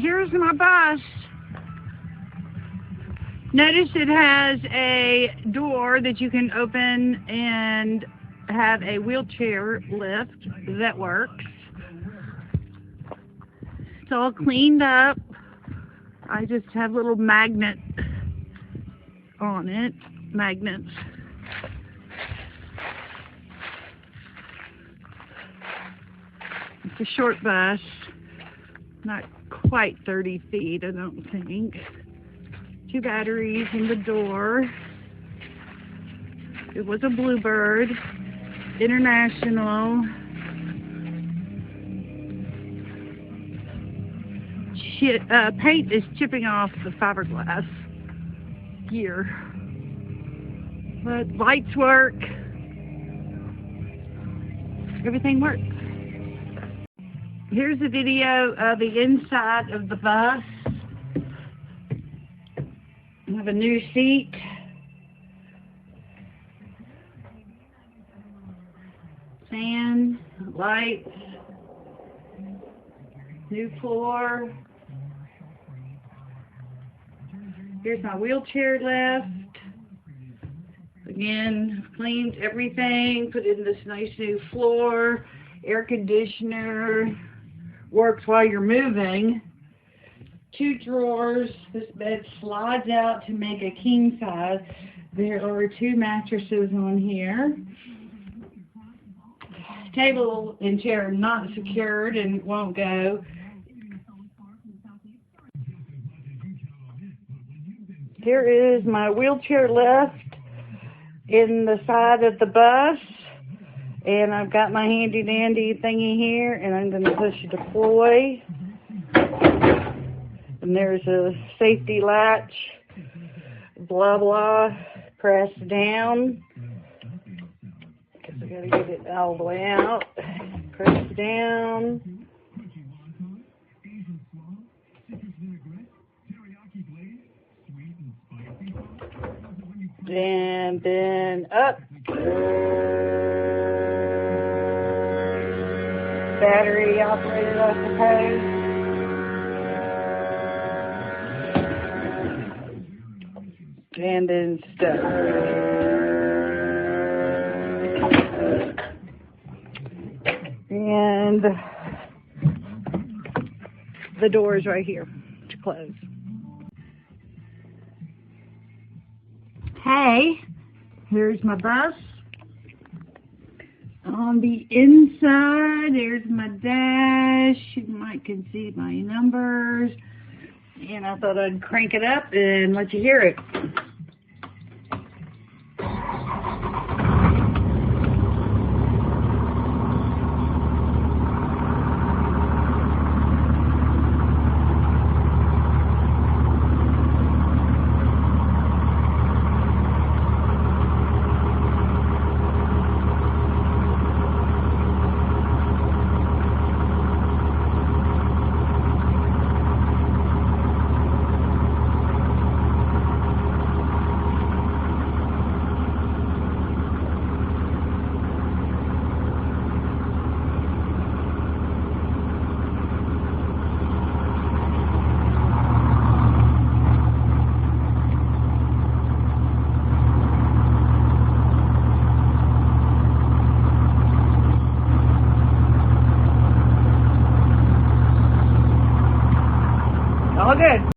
Here's my bus. Notice it has a door that you can open and have a wheelchair lift that works. It's all cleaned up. I just have little magnets on it. Magnets. It's a short bus. Not quite 30 feet, I don't think. 2 batteries in the door. It was a Bluebird International. Paint is chipping off the fiberglass here. But lights work. Everything works. Here's a video of the inside of the bus. I have a new seat. Fan, lights, new floor. Here's my wheelchair lift. Again, cleaned everything, put in this nice new floor, air conditioner, works while you're moving. 2 drawers. This bed slides out to make a king size. There are 2 mattresses on here. Table and chair not secured and won't go. Here is my wheelchair lift in the side of the bus. And I've got my handy dandy thingy here, and I'm going to push deploy. And there's a safety latch, blah blah, press down, because I gotta get it all the way out, press down, and then up, battery operated, I suppose. And then stuff. And the door is right here to close. Hey, here's my bus. On the inside, there's my dash. You might can see my numbers. And I thought I'd crank it up and let you hear it. All good.